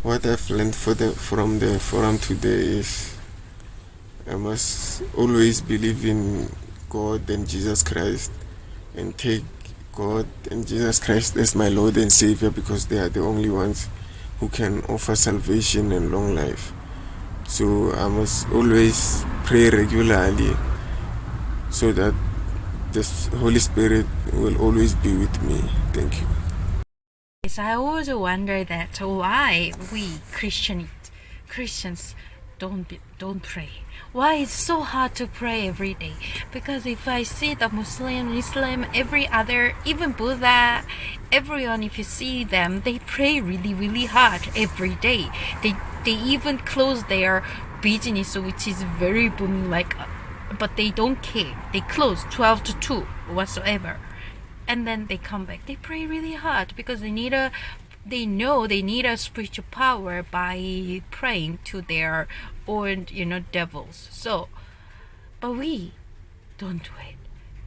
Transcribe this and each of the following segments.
what I've learned from the forum today is I must always believe in God and Jesus Christ and take God and Jesus Christ as my Lord and Savior, because they are the only ones who can offer salvation and long life. So I must always pray regularly so that the Holy Spirit will always be with me. Thank you. Yes, I always wonder that why we Christians don't pray. Why it's so hard to pray every day? Because if I see the Islam, every other, even Buddha, everyone, if you see them, they pray really hard every day. They even close their business, which is very booming, but they don't care. They close 12 to 2 whatsoever, and then they come back. They pray really hard because they know they need a spiritual power by praying to their own devils. So but we don't do it.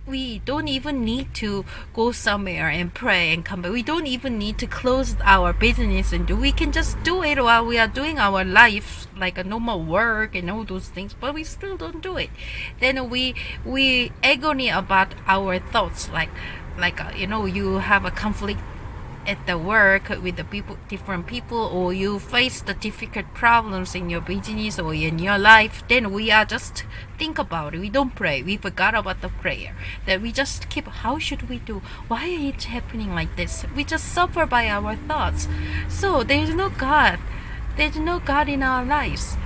We don't even need to go somewhere and pray and come back. We don't even need to close our business and do. We can just do it while we are doing our life, like a normal work and all those things. But we still don't do it. Then we agony about our thoughts, you have a conflict at the work with the different people, or you face the difficult problems in your business or in your life. Then we are just think about it. We don't pray. We forgot about the prayer. That we just keep. How should we do? Why is it happening like this? We just suffer by our thoughts. So there's no God. There's no God in our lives.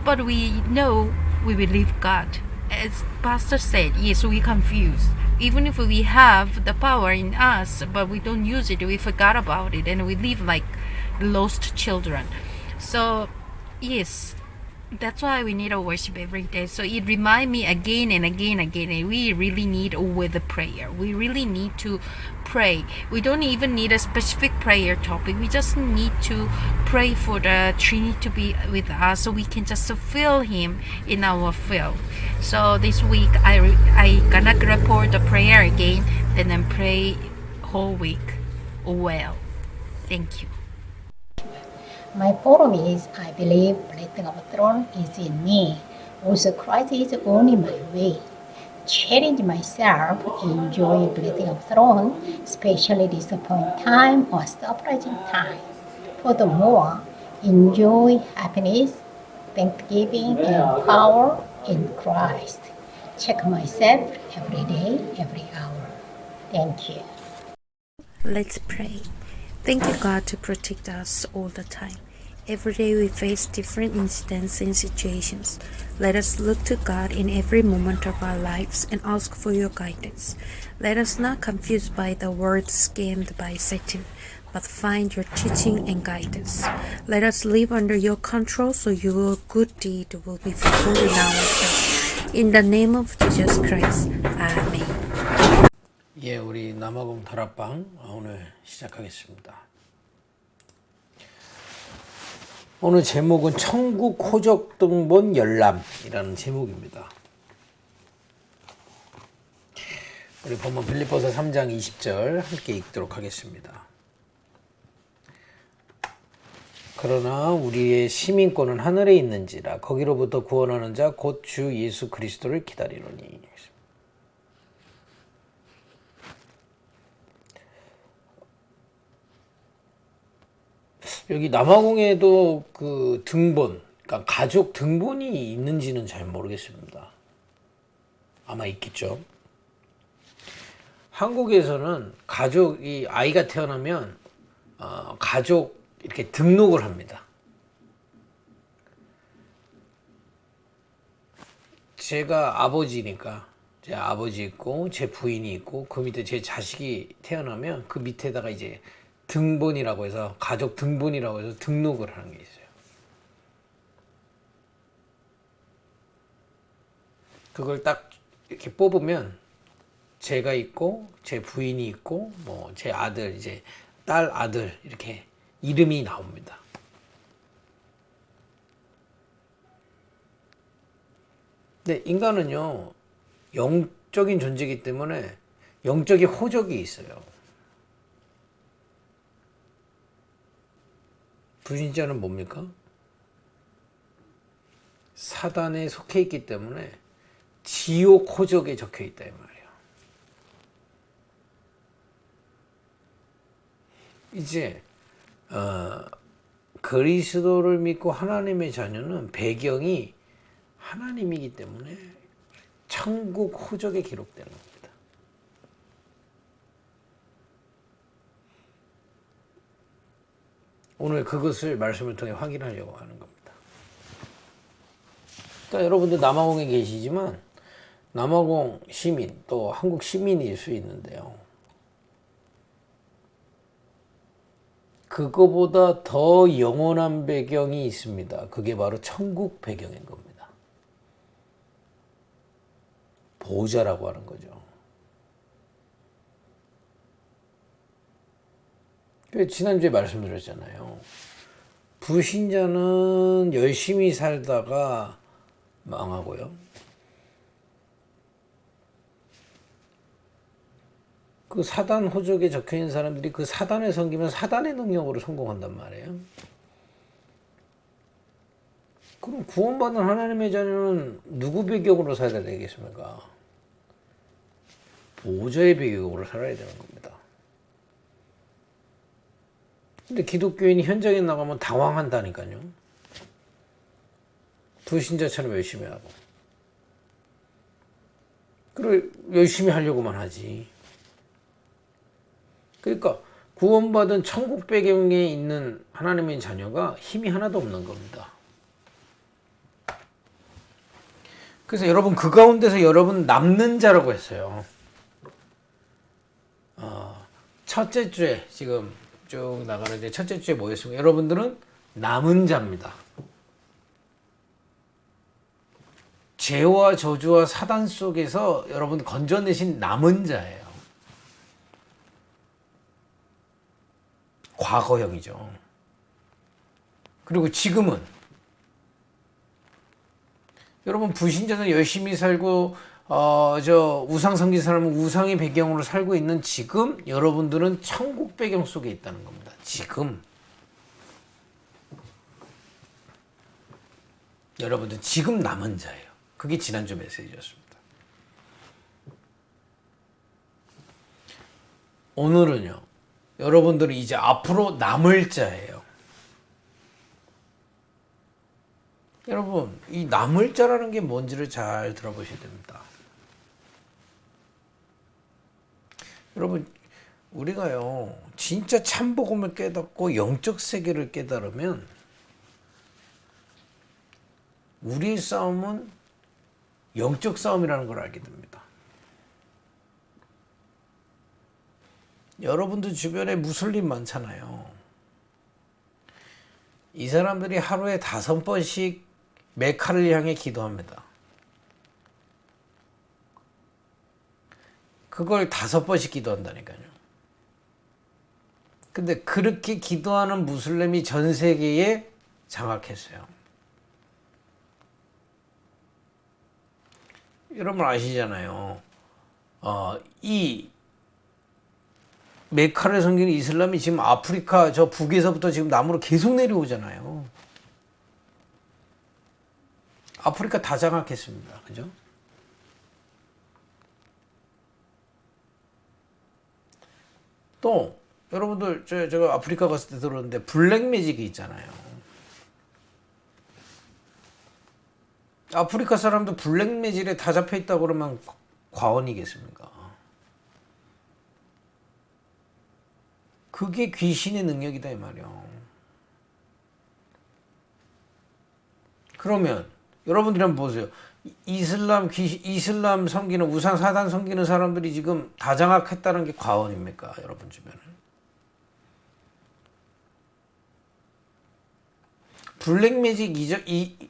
But we know we believe God. As Pastor said, yes, we confuse. Even if we have the power in us, but we don't use it, we forgot about it, and we live like lost children. So, yes, that's why we need to worship every day. So it reminds me again and again. We really need always the prayer. We really need to pray. We don't even need a specific prayer topic. We just need to pray for the Trinity to be with us, so we can just feel Him in our field. So this week I gonna report the prayer again, then pray whole week. Well, thank you. My forum is, I believe blessing of throne is in me. Also Christ is only my way. Challenge myself, enjoy blessing of throne, especially disappointing time or surprising time. Furthermore, enjoy happiness, thanksgiving, and power in Christ. Check myself every day, every hour. Thank you. Let's pray. Thank you, God, to protect us all the time. Every day we face different incidents and situations. Let us look to God in every moment of our lives and ask for your guidance. Let us not confused by the words scammed by Satan, but find your teaching and guidance. Let us live under your control, so your good deed will be fulfilled in our lives. In the name of Jesus Christ. Amen. 예, 우리 남아공 다락방 오늘 시작하겠습니다. 오늘 제목은 천국 호적 등본 열람이라는 제목입니다. 우리 본문 빌립보서 3장 20절 함께 읽도록 하겠습니다. 그러나 우리의 시민권은 하늘에 있는지라 거기로부터 구원하는 자 곧 주 예수 그리스도를 기다리노니. 여기 남아공에도 그 등본, 그러니까 가족 등본이 있는지는 잘 모르겠습니다. 아마 있겠죠. 한국에서는 가족이 아이가 태어나면 가족 이렇게 등록을 합니다. 제가 아버지니까 제 아버지 있고 제 부인이 있고 그 밑에 제 자식이 태어나면 그 밑에다가 이제 등본이라고 해서 가족 등본이라고 해서 등록을 하는 게 있어요. 그걸 딱 이렇게 뽑으면 제가 있고 제 부인이 있고 뭐 제 아들 이제 딸 아들 이렇게 이름이 나옵니다. 근데 인간은요 영적인 존재이기 때문에 영적인 호적이 있어요. 불신자는 뭡니까? 사단에 속해 있기 때문에 지옥 호적에 적혀 있다 이 말이야. 이제 그리스도를 믿고 하나님의 자녀는 배경이 하나님이기 때문에 천국 호적에 기록되는 겁니다. 오늘 그것을 말씀을 통해 확인하려고 하는 겁니다. 그러니까 여러분들 남아공에 계시지만 남아공 시민 또 한국 시민일 수 있는데요. 그거보다 더 영원한 배경이 있습니다. 그게 바로 천국 배경인 겁니다. 보좌라고 하는 거죠. 지난주에 말씀드렸잖아요. 불신자는 열심히 살다가 망하고요. 그 사단 호적에 적혀있는 사람들이 그 사단을 섬기면 사단의 능력으로 성공한단 말이에요. 그럼 구원받은 하나님의 자녀는 누구 배경으로 살아야 되겠습니까? 보좌의 배경으로 살아야 되는 겁니다. 근데 기독교인이 현장에 나가면 당황한다니까요. 불신자처럼 열심히 하고. 그래, 열심히 하려고만 하지. 그러니까 구원받은 천국 배경에 있는 하나님의 자녀가 힘이 하나도 없는 겁니다. 그래서 여러분 그 가운데서 여러분 남는 자라고 했어요. 첫째 주에 지금 쭉 나가는데 첫째 주에 뭐였습니까? 여러분들은 남은 자입니다. 죄와 저주와 사단 속에서 여러분 건져내신 남은 자예요. 과거형이죠. 그리고 지금은 여러분 불신자는 열심히 살고 저 우상 섬긴 사람은 우상의 배경으로 살고 있는 지금 여러분들은 천국 배경 속에 있다는 겁니다. 지금 여러분들 지금 남은 자예요. 그게 지난주 메시지였습니다. 오늘은요. 여러분들은 이제 앞으로 남을 자예요. 여러분, 이 남을 자라는 게 뭔지를 잘 들어보셔야 됩니다. 여러분, 우리가요, 진짜 참복음을 깨닫고 영적 세계를 깨달으면 우리의 싸움은 영적 싸움이라는 걸 알게 됩니다. 여러분들 주변에 무슬림 많잖아요. 이 사람들이 하루에 5번씩 메카를 향해 기도합니다. 그걸 5번씩 기도한다니까요. 근데 그렇게 기도하는 무슬림이 전 세계에 장악했어요. 여러분 아시잖아요. 이 메카를 섬기는 이슬람이 지금 아프리카 저 북에서부터 지금 남으로 계속 내려오잖아요. 아프리카 다 장악했습니다. 그죠? 또 여러분들 제가 아프리카 갔을 때 들었는데 블랙 매직이 있잖아요. 아프리카 사람도 블랙 매직에 다 잡혀 있다고 그러면 과언이겠습니까? 그게 귀신의 능력이다 이 말이요. 그러면 여러분들이 한번 보세요. 이슬람 섬기는 우상 사단 섬기는 사람들이 지금 다 장악했다는 게 과언입니까? 여러분 주변에. 블랙매직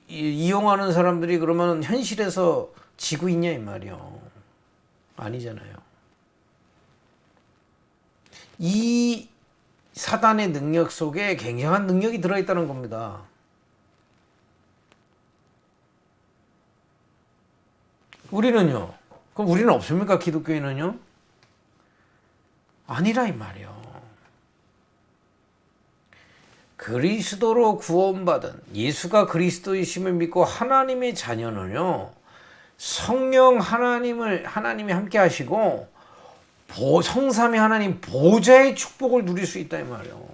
이용하는 사람들이 그러면 현실에서 지고 있냐 이 말이요. 아니잖아요. 이 사단의 능력 속에 굉장한 능력이 들어있다는 겁니다. 우리는요? 그럼 우리는 없습니까? 기독교인은요? 아니라 이 말이요. 그리스도로 구원받은 예수가 그리스도이심을 믿고 하나님의 자녀는요, 성령 하나님이 함께 하시고 성삼위 하나님 보좌의 축복을 누릴 수 있다 이 말이에요.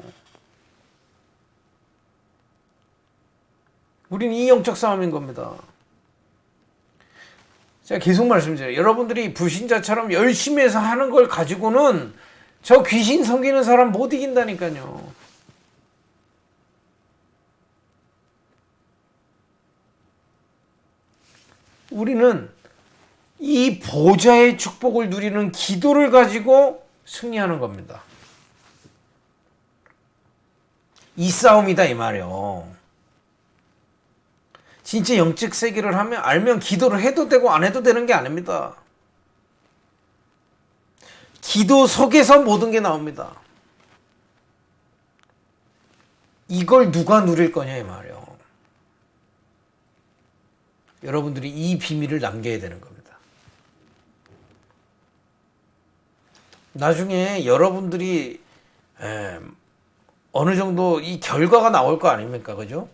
우리는 이 영적 싸움인 겁니다. 제가 계속 말씀드려요. 여러분들이 불신자처럼 열심히 해서 하는 걸 가지고는 저 귀신 섬기는 사람 못 이긴다니까요. 우리는 이 보좌의 축복을 누리는 기도를 가지고 승리하는 겁니다. 이 싸움이다 이 말이에요. 진짜 영적 세계를 알면 기도를 해도 되고 안 해도 되는 게 아닙니다. 기도 속에서 모든 게 나옵니다. 이걸 누가 누릴 거냐 이 말이에요. 여러분들이 이 비밀을 남겨야 되는 겁니다. 나중에 여러분들이 어느 정도 이 결과가 나올 거 아닙니까? 그죠?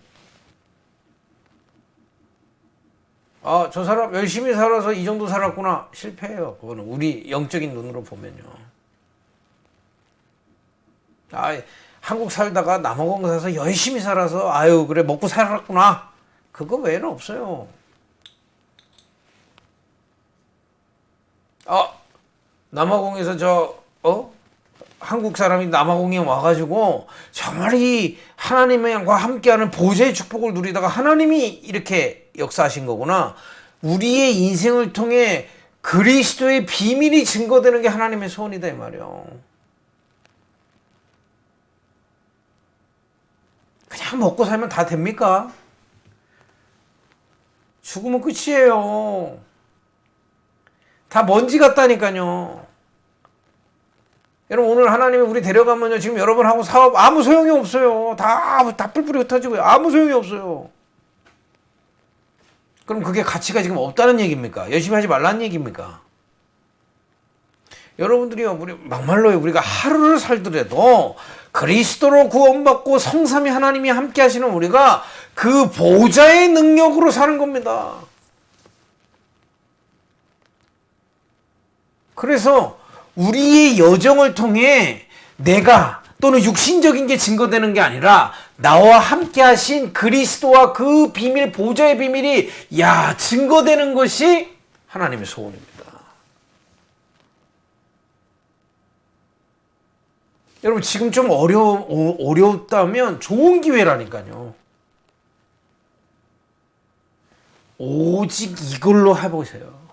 아, 저 사람 열심히 살아서 이 정도 살았구나. 실패해요. 그거는 우리 영적인 눈으로 보면요. 아, 한국 살다가 남아공 사서 열심히 살아서 아유 그래 먹고 살았구나. 그거 외에는 없어요. 남아공에서 한국 사람이 남아공에 와가지고 정말 이 하나님과 함께하는 보좌의 축복을 누리다가 하나님이 이렇게 역사하신 거구나. 우리의 인생을 통해 그리스도의 비밀이 증거되는 게 하나님의 소원이다 이 말이에요. 그냥 먹고 살면 다 됩니까? 죽으면 끝이에요. 다 먼지 같다니까요. 여러분 오늘 하나님이 우리 데려가면요 지금 여러분하고 사업 아무 소용이 없어요. 다 뿔뿔이 흩어지고요. 아무 소용이 없어요. 그럼 그게 가치가 지금 없다는 얘기입니까? 열심히 하지 말라는 얘기입니까? 여러분들이요 우리 막말로요 우리가 하루를 살더라도 그리스도로 구원받고 성삼위 하나님이 함께 하시는 우리가 그 보좌의 능력으로 사는 겁니다. 그래서 우리의 여정을 통해 내가 또는 육신적인 게 증거되는 게 아니라 나와 함께 하신 그리스도와 그 비밀, 보좌의 비밀이 증거되는 것이 하나님의 소원입니다. 여러분 지금 좀 어렵다면 좋은 기회라니까요. 오직 이걸로 해보세요.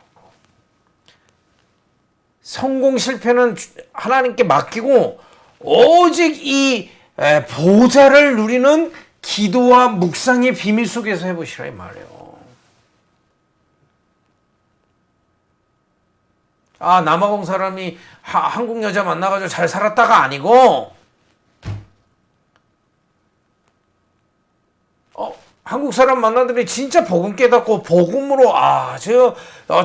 성공 실패는 하나님께 맡기고 오직 이 보좌를 누리는 기도와 묵상의 비밀 속에서 해보시라 이 말이에요. 남아공 사람이 한국 여자 만나가지고 잘 살았다가 아니고 한국 사람 만나더니 진짜 복음 깨닫고 복음으로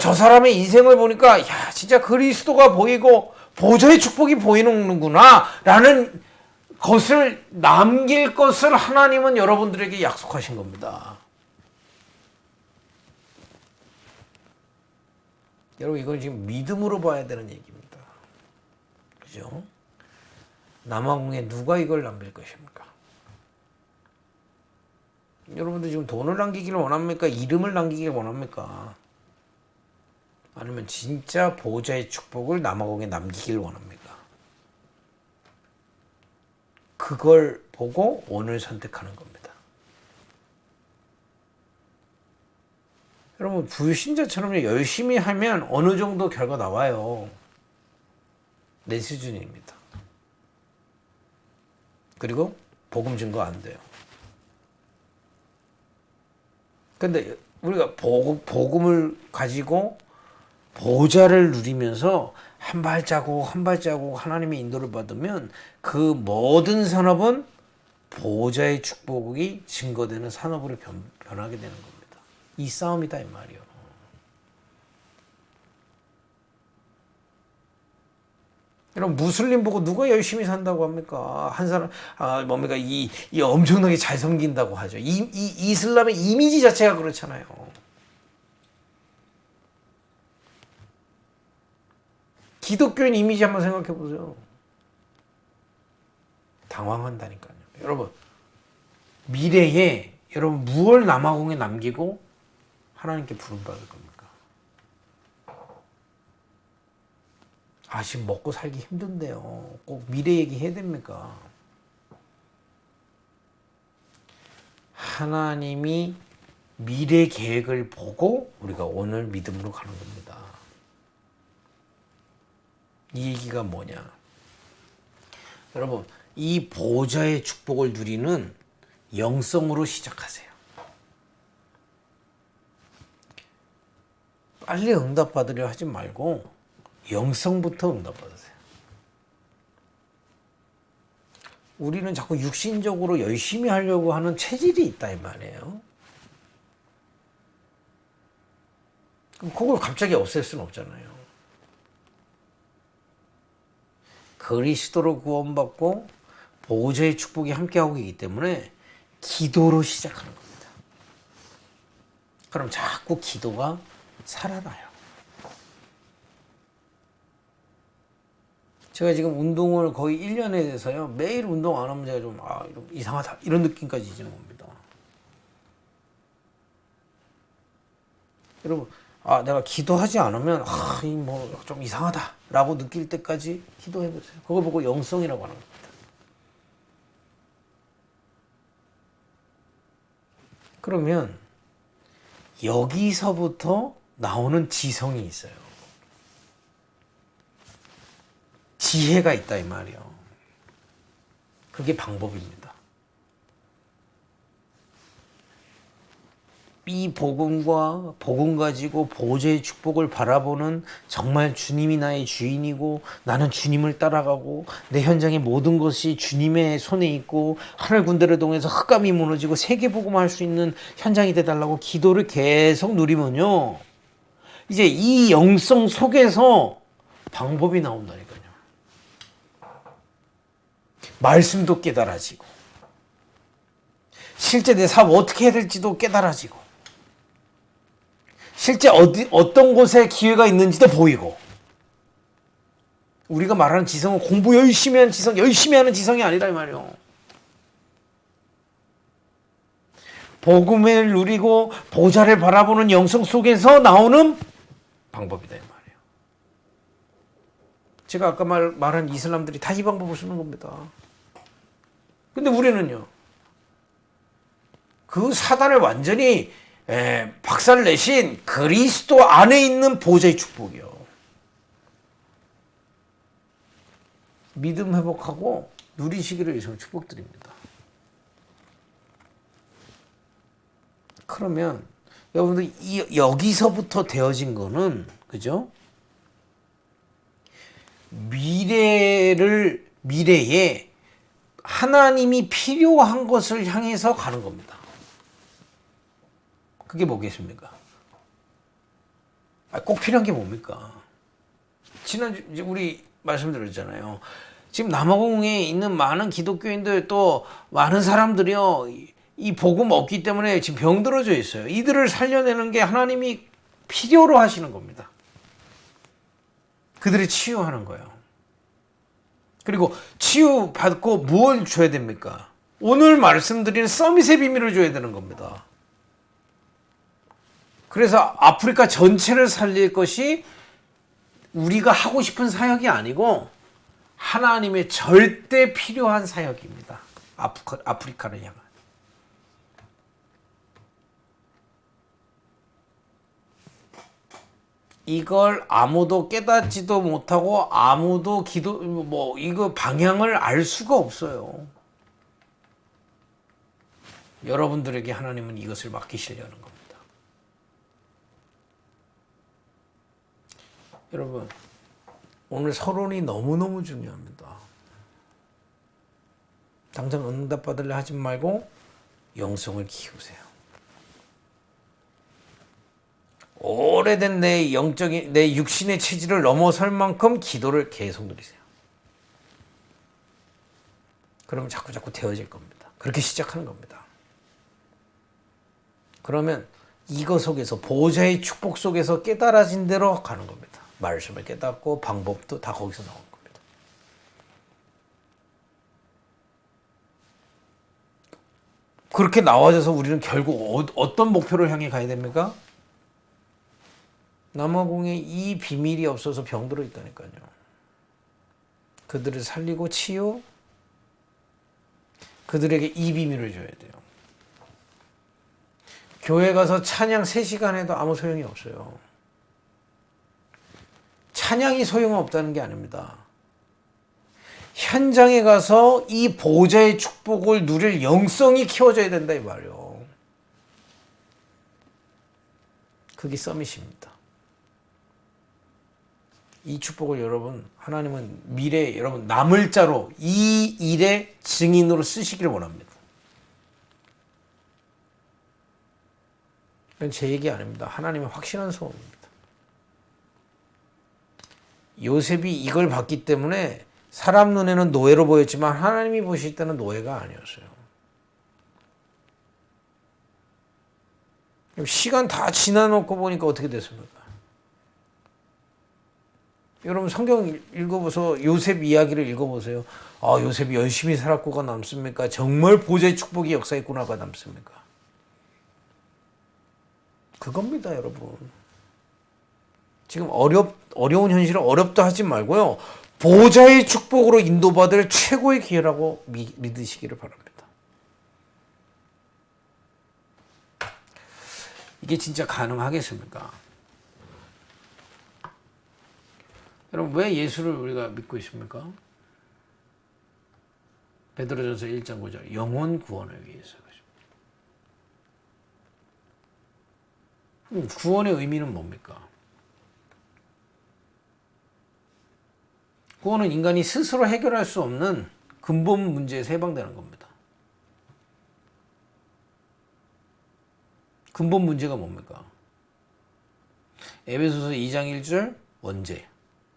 저 사람의 인생을 보니까 진짜 그리스도가 보이고 보좌의 축복이 보이는구나 라는 것을 남길 것을 하나님은 여러분들에게 약속하신 겁니다. 여러분 이건 지금 믿음으로 봐야 되는 얘기입니다. 그죠? 남아공에 누가 이걸 남길 것입니까? 여러분들 지금 돈을 남기기를 원합니까? 이름을 남기기를 원합니까? 아니면 진짜 보좌의 축복을 남아공에 남기길 원합니까? 그걸 보고 오늘 선택하는 겁니다. 여러분 불신자처럼 열심히 하면 어느 정도 결과 나와요. 내 수준입니다. 그리고 복음 증거 안 돼요. 근데 우리가 복음을 가지고 보좌를 누리면서 한 발자국 한 발자국 하나님의 인도를 받으면 그 모든 산업은 보좌의 축복이 증거되는 산업으로 변하게 되는 겁니다. 이 싸움이다 이 말이요. 여러분 무슬림 보고 누가 열심히 산다고 합니까? 한 사람 뭡니까 이 엄청나게 잘 섬긴다고 하죠. 이 이슬람의 이미지 자체가 그렇잖아요. 기독교인 이미지 한번 생각해 보세요. 당황한다니까요. 여러분 미래에 여러분 무엇을 남아공에 남기고 하나님께 부름받을 겁니까? 지금 먹고 살기 힘든데요. 꼭 미래 얘기해야 됩니까? 하나님이 미래 계획을 보고 우리가 오늘 믿음으로 가는 겁니다. 이 얘기가 뭐냐? 여러분, 이 보좌의 축복을 누리는 영성으로 시작하세요. 빨리 응답받으려 하지 말고 영성부터 응답받으세요. 우리는 자꾸 육신적으로 열심히 하려고 하는 체질이 있다 이 말이에요. 그럼 그걸 갑자기 없앨 수는 없잖아요. 그리스도로 구원받고 보호자의 축복이 함께하고 있기 때문에 기도로 시작하는 겁니다. 그럼 자꾸 기도가 살아나요. 제가 지금 운동을 거의 1년에 대해서요. 매일 운동 안 하면 제가 좀 이상하다 이런 느낌까지 이제는 옵니다. 여러분 내가 기도하지 않으면 좀 이상하다라고 느낄 때까지 기도해보세요. 그걸 보고 영성이라고 하는 겁니다. 그러면 여기서부터 나오는 지성이 있어요. 지혜가 있다 이 말이에요. 그게 방법입니다. 이 복음과 복음 가지고 보호자의 축복을 바라보는 정말 주님이 나의 주인이고 나는 주님을 따라가고 내 현장의 모든 것이 주님의 손에 있고 하늘 군대를 동해서 흑암이 무너지고 세계 복음할 수 있는 현장이 돼달라고 기도를 계속 누리면요. 이제 이 영성 속에서 방법이 나온다니까요. 말씀도 깨달아지고 실제 내 사업 어떻게 해야 될지도 깨달아지고 실제 어떤 곳에 기회가 있는지도 보이고. 우리가 말하는 지성은 공부 열심히 하는 지성, 열심히 하는 지성이 아니라 이 말이에요. 복음을 누리고 보좌를 바라보는 영성 속에서 나오는 방법이다 이 말이에요. 제가 아까 말한 이슬람들이 다 이 방법을 쓰는 겁니다. 근데 우리는요. 그 사단을 완전히 박살내신 그리스도 안에 있는 보좌의 축복이요. 믿음 회복하고 누리시기를 예수님 축복드립니다. 그러면 여러분들 여기서부터 되어진 거는 그죠? 미래에 하나님이 필요한 것을 향해서 가는 겁니다. 그게 뭐겠습니까? 꼭 필요한 게 뭡니까? 지난주 우리 말씀드렸잖아요. 지금 남아공에 있는 많은 기독교인들 또 많은 사람들이요. 이 복음 없기 때문에 지금 병들어져 있어요. 이들을 살려내는 게 하나님이 필요로 하시는 겁니다. 그들이 치유하는 거예요. 그리고 치유받고 무엇을 줘야 됩니까? 오늘 말씀드리는 서밋의 비밀을 줘야 되는 겁니다. 그래서 아프리카 전체를 살릴 것이 우리가 하고 싶은 사역이 아니고 하나님의 절대 필요한 사역입니다. 아프리카를 향한. 이걸 아무도 깨닫지도 못하고 아무도 이거 방향을 알 수가 없어요. 여러분들에게 하나님은 이것을 맡기시려는 겁니다. 여러분, 오늘 서론이 너무너무 중요합니다. 당장 응답 받으려 하지 말고 영성을 키우세요. 오래된 내 육신의 체질을 넘어설 만큼 기도를 계속 누리세요. 그러면 자꾸 되어질 겁니다. 그렇게 시작하는 겁니다. 그러면 이거 속에서 보호자의 축복 속에서 깨달아진 대로 가는 겁니다. 말씀을 깨닫고 방법도 다 거기서 나온 겁니다. 그렇게 나와져서 우리는 결국 어떤 목표를 향해 가야 됩니까? 남아공에 이 비밀이 없어서 병들어 있다니까요. 그들을 살리고 치유, 그들에게 이 비밀을 줘야 돼요. 교회 가서 찬양 3시간 해도 아무 소용이 없어요. 찬양이 소용없다는 게 아닙니다. 현장에 가서 이 보호자의 축복을 누릴 영성이 키워져야 된다 이 말이에요. 그게 서밋입니다. 이 축복을 여러분, 하나님은 미래에 여러분 남을 자로 이 일의 증인으로 쓰시기를 원합니다. 이건 제 얘기 아닙니다. 하나님의 확실한 소원입니다. 요셉이 이걸 봤기 때문에 사람 눈에는 노예로 보였지만 하나님이 보실 때는 노예가 아니었어요. 시간 다 지나놓고 보니까 어떻게 됐습니까? 여러분 성경 읽어보세요. 요셉 이야기를 읽어보세요. 아, 요셉이 열심히 살았고가 남습니까? 정말 보좌의 축복이 역사했구나가 남습니까? 그겁니다, 여러분. 지금 어려운 현실을 어렵다 하지 말고요. 보좌의 축복으로 인도받을 최고의 기회라고 믿으시기를 바랍니다. 이게 진짜 가능하겠습니까? 여러분 왜 예수를 우리가 믿고 있습니까? 베드로전서 1장 9절 영혼 구원을 위해서. 구원의 의미는 뭡니까? 구원은 인간이 스스로 해결할 수 없는 근본 문제에서 해방되는 겁니다. 근본 문제가 뭡니까? 에베소서 2장 1절 원죄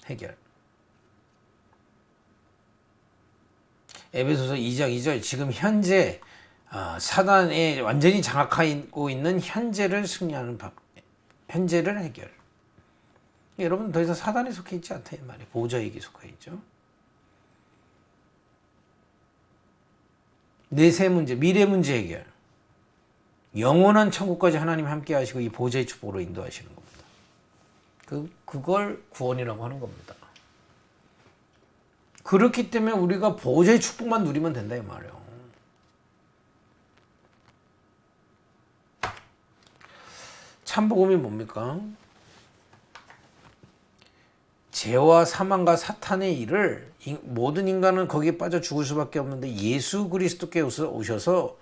해결. 에베소서 2장 2절 지금 현재 사단에 완전히 장악하고 있는 현재를 승리하는 현재를 해결. 여러분 더 이상 사단에 속해 있지 않다 이 말이에요. 보호자에게 속해 있죠. 내세 문제, 미래 문제 해결. 영원한 천국까지 하나님 함께 하시고 이 보호자의 축복으로 인도하시는 겁니다. 그걸 구원이라고 하는 겁니다. 그렇기 때문에 우리가 보호자의 축복만 누리면 된다 이 말이에요. 참복음이 뭡니까? 죄와 사망과 사탄의 일을 모든 인간은 거기에 빠져 죽을 수밖에 없는데 예수 그리스도께 오셔서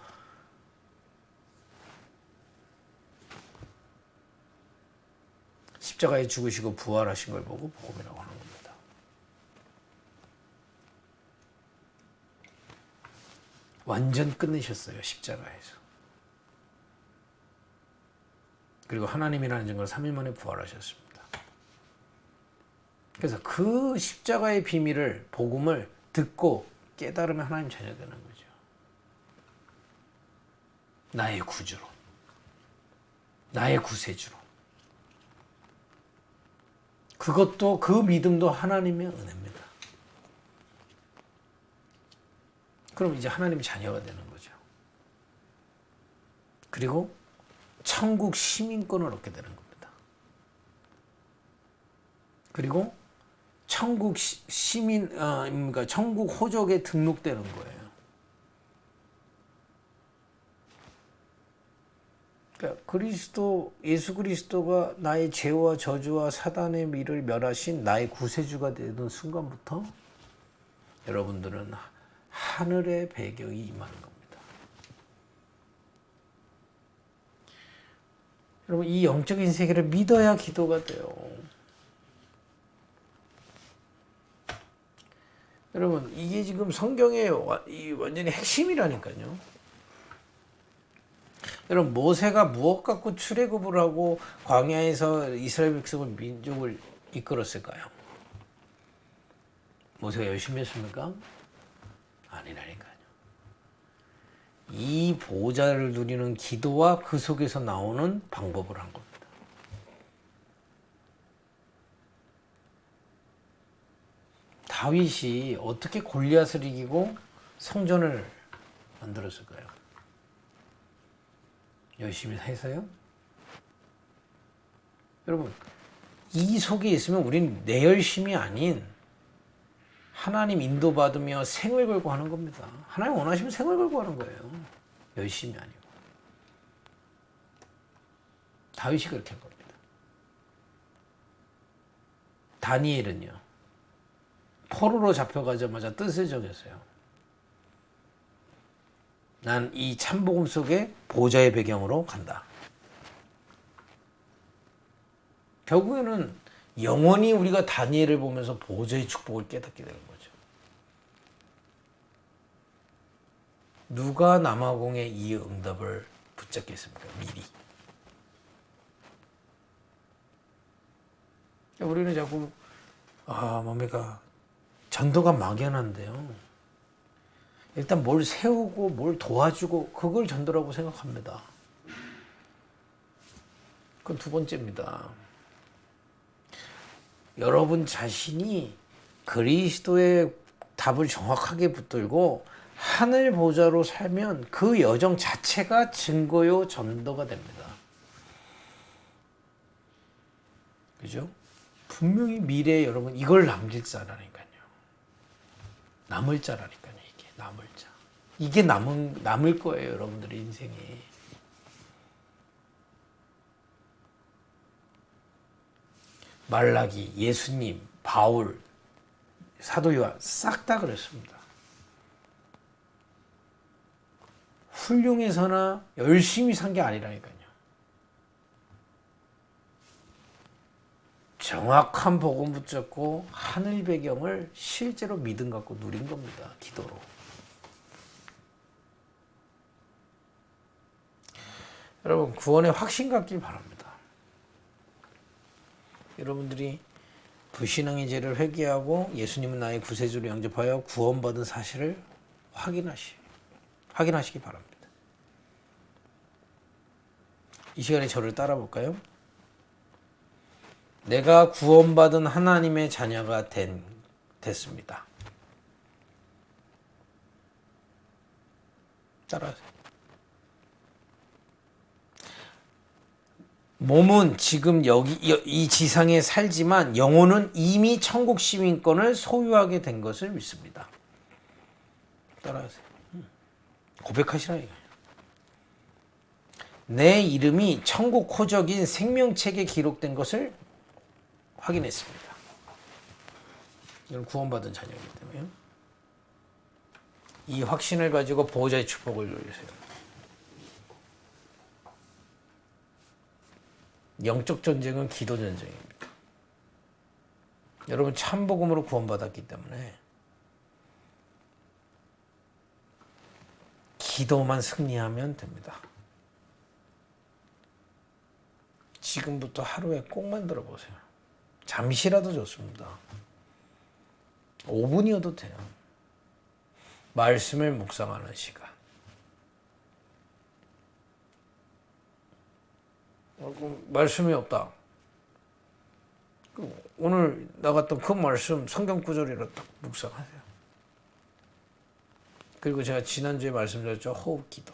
십자가에 죽으시고 부활하신 걸 보고 복음이라고 하는 겁니다. 완전 끝내셨어요. 십자가에서. 그리고 하나님이라는 증거를 3일 만에 부활하셨습니다. 그래서 그 십자가의 비밀을, 복음을 듣고 깨달으면 하나님 자녀 되는 거죠. 나의 구주로, 나의 구세주로. 그것도, 그 믿음도 하나님의 은혜입니다. 그럼 이제 하나님의 자녀가 되는 거죠. 그리고 천국 시민권을 얻게 되는 겁니다. 그리고 천국 그러니까 천국 호적에 등록되는 거예요. 그러니까 예수 그리스도가 나의 죄와 저주와 사단의 미를 멸하신 나의 구세주가 되는 순간부터 여러분들은 하늘의 배경이 임하는 겁니다. 여러분 이 영적인 세계를 믿어야 기도가 돼요. 여러분 이게 지금 성경의 완전히 핵심이라니까요. 여러분 모세가 무엇 갖고 출애굽을 하고 광야에서 이스라엘 백성을 민족을 이끌었을까요? 모세가 열심히 했습니까? 아니라니까요. 이 보좌를 누리는 기도와 그 속에서 나오는 방법을 한 겁니다. 다윗이 어떻게 골리앗을 이기고 성전을 만들었을까요? 열심히 해서요? 여러분, 이 속에 있으면 우리는 내 열심이 아닌 하나님 인도받으며 생을 걸고 하는 겁니다. 하나님 원하시면 생을 걸고 하는 거예요. 열심이 아니고. 다윗이 그렇게 한 겁니다. 다니엘은요. 포로로 잡혀가자마자 뜻을 정했어요. 난 이 참복음 속에 보좌의 배경으로 간다. 결국에는 영원히 우리가 다니엘을 보면서 보좌의 축복을 깨닫게 되는 거죠. 누가 남아공의 이 응답을 붙잡겠습니까? 미리. 우리는 자꾸 뭡니까? 전도가 막연한데요. 일단 뭘 세우고 뭘 도와주고 그걸 전도라고 생각합니다. 그건 두 번째입니다. 여러분 자신이 그리스도의 답을 정확하게 붙들고 하늘 보좌로 살면 그 여정 자체가 증거요 전도가 됩니다. 그죠? 분명히 미래에 여러분 이걸 남길 자라니까요. 남을 자라니까요. 이게 남을 자. 이게 남을 거예요. 여러분들의 인생이. 말라기, 예수님, 바울, 사도 요한 싹 다 그랬습니다. 훌륭해서나 열심히 산 게 아니라니까요. 정확한 복음 붙잡고 하늘 배경을 실제로 믿음 갖고 누린 겁니다. 기도로. 여러분 구원의 확신 갖길 바랍니다. 여러분들이 불신앙의 죄를 회개하고 예수님은 나의 구세주로 영접하여 구원받은 사실을 확인하시기 바랍니다. 이 시간에 저를 따라 볼까요? 내가 구원받은 하나님의 자녀가 됐습니다. 따라하세요. 몸은 지금 여기 이 지상에 살지만 영혼은 이미 천국 시민권을 소유하게 된 것을 믿습니다. 따라하세요. 고백하시라 이거예요. 내 이름이 천국 호적인 생명책에 기록된 것을 확인했습니다. 이건 구원받은 자녀이기 때문에 이 확신을 가지고 보호자의 축복을 누리세요. 영적 전쟁은 기도 전쟁입니다. 여러분 참복음으로 구원받았기 때문에 기도만 승리하면 됩니다. 지금부터 하루에 꼭 만들어 보세요. 잠시라도 좋습니다. 5분이어도 돼요. 말씀을 묵상하는 시간. 말씀이 없다. 오늘 나갔던 그 말씀 성경 구절이라 딱 묵상하세요. 그리고 제가 지난주에 말씀드렸죠. 호흡기도.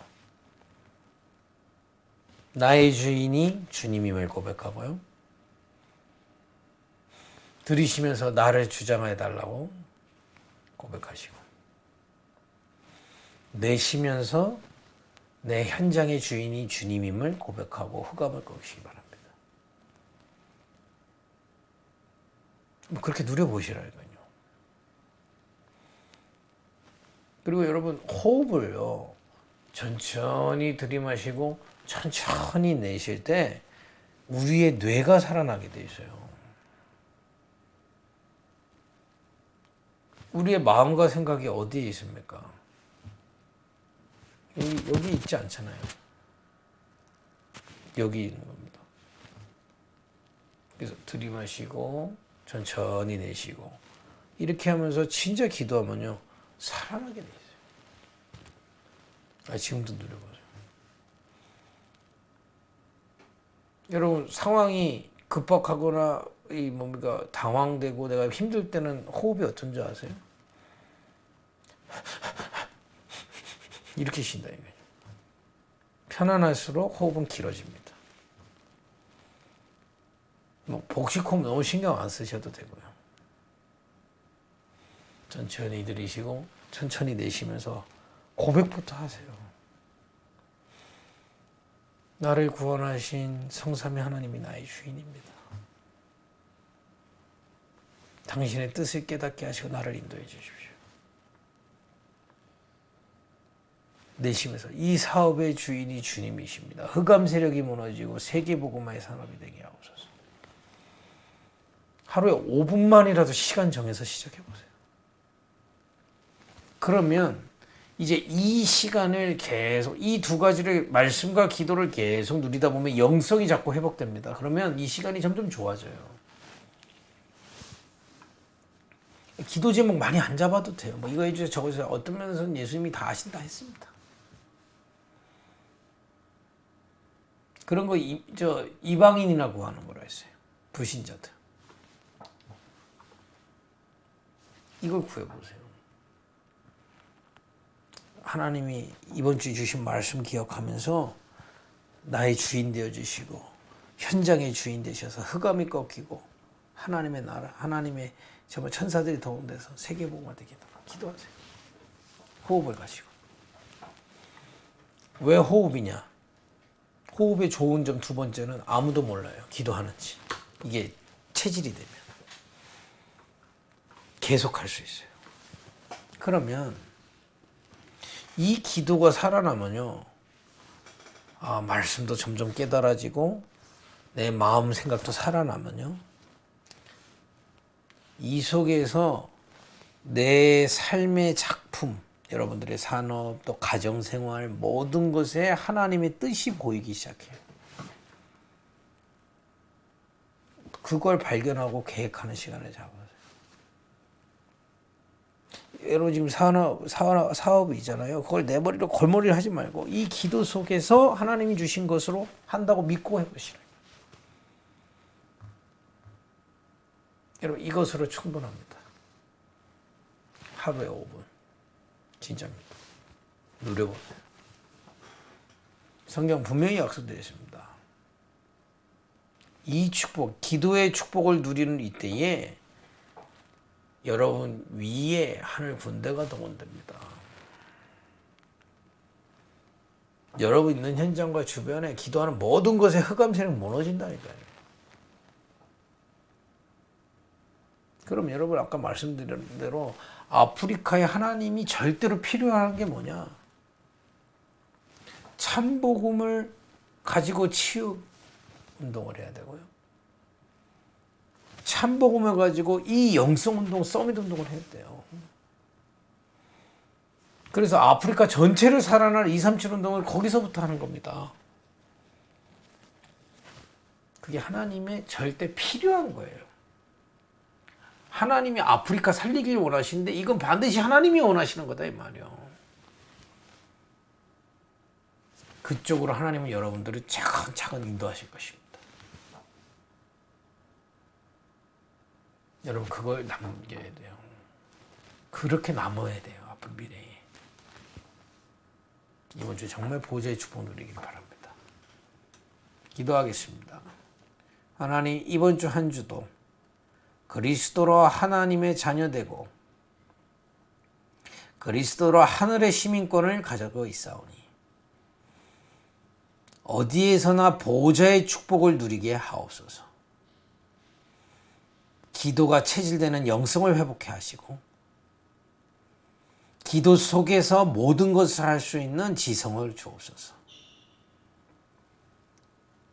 나의 주인이 주님임을 고백하고요. 들으시면서 나를 주장해 달라고 고백하시고 내쉬면서 내 현장의 주인이 주님임을 고백하고 흑암을 꺾으시기 바랍니다. 그렇게 누려보시라니까요. 그리고 여러분 호흡을요. 천천히 들이마시고 천천히 내쉴 때 우리의 뇌가 살아나게 돼 있어요. 우리의 마음과 생각이 어디에 있습니까? 여기 있지 않잖아요. 여기 있는 겁니다. 그래서 들이마시고 천천히 내쉬고 이렇게 하면서 진짜 기도하면요 살아나게 돼 있어요. 지금도 누려보세요. 여러분 상황이 급박하거나 이 뭡니까 당황되고 내가 힘들 때는 호흡이 어떤지 아세요? 이렇게 쉰다 이거예요. 편안할수록 호흡은 길어집니다. 뭐 복식호흡 너무 신경 안 쓰셔도 되고요. 천천히 들이쉬고 천천히 내쉬면서 고백부터 하세요. 나를 구원하신 성삼위 하나님이 나의 주인입니다. 당신의 뜻을 깨닫게 하시고 나를 인도해 주십시오. 내쉬면서 이 사업의 주인이 주님이십니다. 흑암 세력이 무너지고 세계복음화의 산업이 되게 하옵소서. 하루에 5분만이라도 시간 정해서 시작해보세요. 그러면 이제 이 시간을 계속 이 두 가지를 말씀과 기도를 계속 누리다 보면 영성이 자꾸 회복됩니다. 그러면 이 시간이 점점 좋아져요. 기도 제목 많이 안 잡아도 돼요. 뭐 이거 해주세요 저거 해주세요. 어떤 면에서는 예수님이 다 하신다 했습니다. 그런 거 이방인이라고 하는 거라 했어요. 불신자들. 이걸 구해보세요. 하나님이 이번 주에 주신 말씀 기억하면서 나의 주인 되어주시고 현장의 주인 되셔서 흑암이 꺾이고 하나님의 나라, 하나님의 정말 천사들이 동원돼서 세계복음화 되게 기도하세요. 호흡을 가시고. 왜 호흡이냐? 호흡의 좋은 점 두 번째는 아무도 몰라요. 기도하는지. 이게 체질이 되면. 계속 할 수 있어요. 그러면 이 기도가 살아나면요. 말씀도 점점 깨달아지고 내 마음 생각도 살아나면요. 이 속에서 내 삶의 작품, 여러분들의 산업, 또 가정생활 모든 것에 하나님의 뜻이 보이기 시작해요. 그걸 발견하고 계획하는 시간을 잡아요. 여러분 지금 사업이 있잖아요. 그걸 내 머리로 골머리를 하지 말고 이 기도 속에서 하나님이 주신 것으로 한다고 믿고 해보시라. 여러분 이것으로 충분합니다. 하루에 5분. 진짜입니다. 누려보세요. 성경 분명히 약속되어 있습니다. 이 축복, 기도의 축복을 누리는 이때에 여러분 위에 하늘 군대가 동원됩니다. 여러분 있는 현장과 주변에 기도하는 모든 것에 흑암 세력 무너진다니까요. 그럼 여러분 아까 말씀드린 대로 아프리카에 하나님이 절대로 필요한 게 뭐냐? 참복음을 가지고 치유 운동을 해야 되고요. 참복음을 가지고 이 영성운동, 서밋 운동을 해야 돼요. 그래서 아프리카 전체를 살아날 237 운동을 거기서부터 하는 겁니다. 그게 하나님의 절대 필요한 거예요. 하나님이 아프리카 살리길 원하시는데 이건 반드시 하나님이 원하시는 거다 이 말이에요. 그쪽으로 하나님은 여러분들을 차근차근 인도하실 것입니다. 여러분 그걸 남겨야 돼요. 그렇게 남아야 돼요. 앞으로 미래에. 이번 주 정말 보좌의 축복 누리길 바랍니다. 기도하겠습니다. 하나님 이번 주 한 주도 그리스도로 하나님의 자녀되고 그리스도로 하늘의 시민권을 가지고 있사오니 어디에서나 보좌의 축복을 누리게 하옵소서. 기도가 체질되는 영성을 회복해 하시고 기도 속에서 모든 것을 할 수 있는 지성을 주옵소서.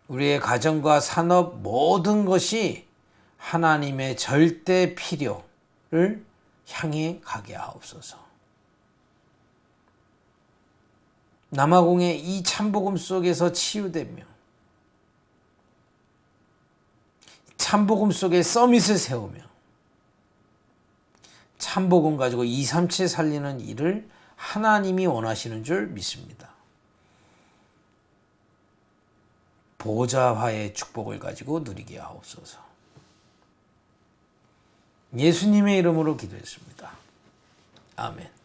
우리의 가정과 산업 모든 것이 하나님의 절대 필요를 향해 가게 하옵소서. 남아공의 이 참복음 속에서 치유되며 참복음 속에 서밋을 세우며 참복음 가지고 237 살리는 일을 하나님이 원하시는 줄 믿습니다. 보좌화의 축복을 가지고 누리게 하옵소서. 예수님의 이름으로 기도했습니다. 아멘.